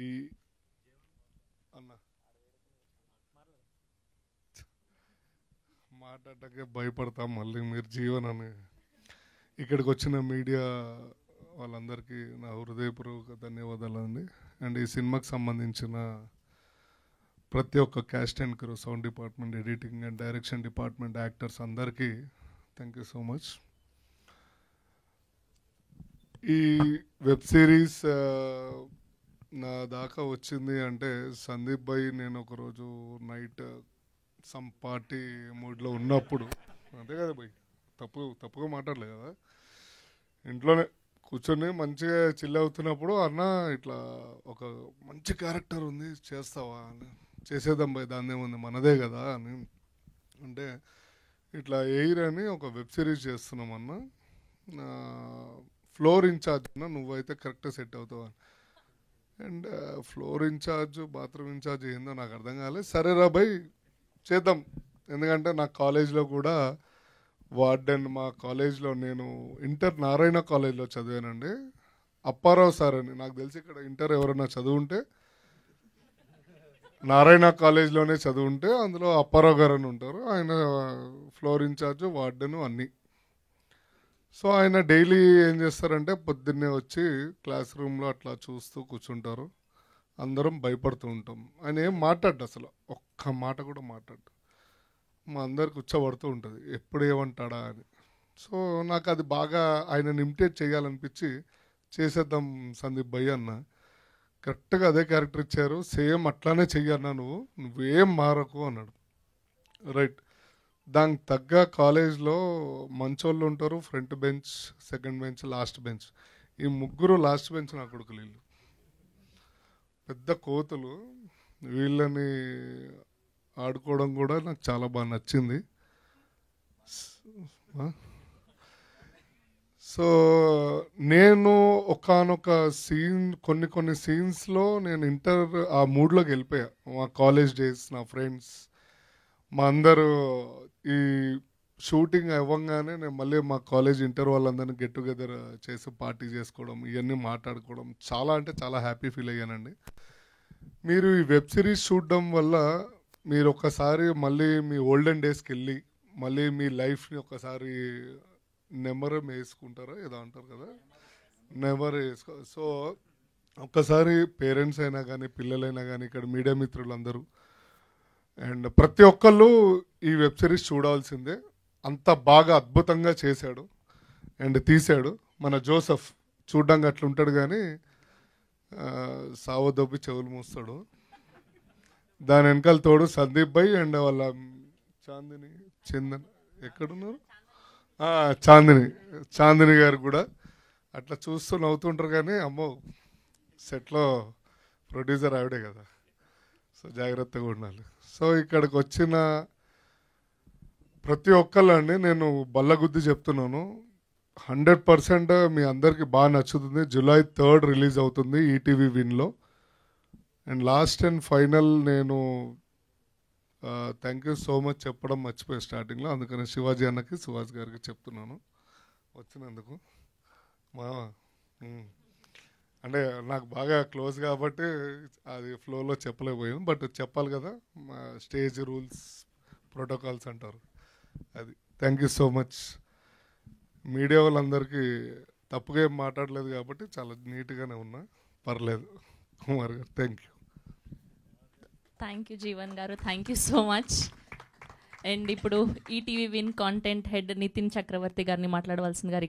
ఈ అన్న మాట్లాడటానికి భయపడతాం మళ్ళీ మీరు జీవన్ అని. ఇక్కడికి వచ్చిన మీడియా వాళ్ళందరికీ నా హృదయపూర్వక ధన్యవాదాలు అండి. అండ్ ఈ సినిమాకి సంబంధించిన ప్రతి ఒక్క caste and crew, sound department, editing and direction department, actors అందరికీ థ్యాంక్ యూ సో మచ్. ఈ వెబ్ సిరీస్ నా దాకా వచ్చింది అంటే సందీప్ భాయ్ నేను ఒకరోజు నైట్ సమ్ పార్టీ మూడ్లో ఉన్నప్పుడు, అంతే కదా భాయ్, తప్పుగా మాట్లాడలేదు కదా, ఇంట్లోనే కూర్చొని మంచిగా చిల్ అవుతున్నప్పుడు అన్న ఇట్లా ఒక మంచి క్యారెక్టర్ ఉంది చేస్తావా అని, చేసేద్దాం భాయ్ దాన్ని ఏముంది మనదే కదా అని అంటే, ఇట్లా ఎయిర్ అని ఒక వెబ్ సిరీస్ చేస్తున్నాం అన్న, ఫ్లోర్ ఇన్ఛార్జ్ అన్న నువ్వైతే కరెక్ట్గా సెట్ అవుతావు అని. And floor incharge bathroom incharge ఏందో నాకు అర్థం కాలేదు. సరేరా భాయ్ చేద్దాం, ఎందుకంటే నా కాలేజ్లో కూడా వార్డెన్, మా కాలేజ్లో నేను ఇంటర్ నారాయణ కాలేజ్లో చదివానండి, అప్పారావు సార్ అని, నాకు తెలిసి ఇక్కడ ఇంటర్ ఎవరైనా చదువుంటే నారాయణ కాలేజ్లోనే చదువుంటే అందులో అప్పారావు గారు అని ఉంటారు, ఆయన ఫ్లోర్ ఇన్ఛార్జ్ వార్డెన్ అన్నీ. సో ఆయన డైలీ ఏం చేస్తారంటే పొద్దున్నే వచ్చి క్లాస్ రూమ్లో అట్లా చూస్తూ కూర్చుంటారు, అందరం భయపడుతూ ఉంటాం. ఆయన ఏం మాట్లాడు, అసలు ఒక్క మాట కూడా మాట్లాడు, మా అందరికి కూర్చోబడుతూ ఉంటుంది ఎప్పుడు ఏమంటాడా అని. సో నాకు అది బాగా ఆయనని ఇమిటేట్ చేయాలనిపించి చేసేద్దాం సందీప్ భయ్య అన్న, కరెక్ట్గా అదే క్యారెక్టర్ ఇచ్చారు, సేమ్ అట్లానే చెయ్యన్నా నువ్వేం మారకు అన్నాడు. రైట్, దానికి తగ్గ కాలేజ్లో మంచోళ్ళు ఉంటారు, front bench, second bench, last bench. ఈ ముగ్గురు లాస్ట్ బెంచ్ నా కొడుకులు, వీళ్ళు పెద్ద కోతులు, వీళ్ళని ఆడుకోవడం కూడా నాకు చాలా బాగా నచ్చింది. సో నేను ఒకానొక సీన్, కొన్ని సీన్స్లో నేను ఆ మూడ్లోకి వెళ్ళిపోయా. మా కాలేజ్ డేస్, నా ఫ్రెండ్స్, మా అందరూ ఈ షూటింగ్ అవ్వగానే నేను మళ్ళీ మా కాలేజ్ ఇంటర్ వాళ్ళందరినీ గెట్ టుగెదర్ చేసి పార్టీ చేసుకోవడం, ఇవన్నీ మాట్లాడుకోవడం, చాలా అంటే చాలా హ్యాపీ ఫీల్ అయ్యానండి. మీరు ఈ వెబ్ సిరీస్ చూడడం వల్ల మీరు ఒకసారి మళ్ళీ మీ ఓల్డెన్ డేస్కి వెళ్ళి మళ్ళీ మీ లైఫ్ని ఒకసారి నెమరు వేసుకుంటారో ఏదో అంటారు కదా, నెమరు వేసుకో. సో ఒక్కసారి పేరెంట్స్ అయినా కానీ పిల్లలైనా కానీ ఇక్కడ మీడియా మిత్రులందరూ అండ్ ప్రతి ఒక్కళ్ళు ఈ వెబ్ సిరీస్ చూడాల్సిందే, అంత బాగా అద్భుతంగా చేశాడు అండ్ తీశాడు. మన జోసెఫ్ చూడ్డానికి అట్లా ఉంటాడు కానీ సావదొబ్బి చెవులు మూస్తాడు. దాని వెనకాల తోడు సందీప్ భాయ్ అండ్ వాళ్ళ చందన్ ఎక్కడున్నారు, చాందిని గారు కూడా అట్లా చూస్తూ నవ్వుతుంటారు. కానీ అమ్మో సెట్లో ప్రొడ్యూసర్ ఆవిడే కదా, సో జాగ్రత్తగా ఉండాలి. సో ఇక్కడికి వచ్చిన ప్రతి ఒక్కళ్ళండి నేను బల్లగుద్ది చెప్తున్నాను, 100% మీ అందరికీ బాగా నచ్చుతుంది. July 3rd రిలీజ్ అవుతుంది ఈటీవీ విన్లో. అండ్ లాస్ట్ అండ్ ఫైనల్ నేను థ్యాంక్ యూ సో మచ్ చెప్పడం మర్చిపోయాను స్టార్టింగ్లో, అందుకని శివాజీ అన్నకి, సుహాస్ గారికి చెప్తున్నాను వచ్చినందుకు. మా అంటే నాకు బాగా క్లోజ్ కాబట్టి అది ఫ్లోలో చెప్పలేకపోయాను, బట్ చెప్పాలి కదా, మా స్టేజ్ రూల్స్ ప్రోటోకాల్స్ అంటారు అది. Thank you so much. Media వాళ్ళందరికీ తప్పుగా ఏం మాట్లాడలేదు కాబట్టి చాలా నీట్గానే ఉన్నా, పర్లేదు. కుమార్ గారు thank you. Thank you Jeevan గారు, thank you so much. And ఇప్పుడు ఈటీవీ విన్ కాంటెంట్ హెడ్ నితిన్ చక్రవర్తి గారిని మాట్లాడవలసిందిగా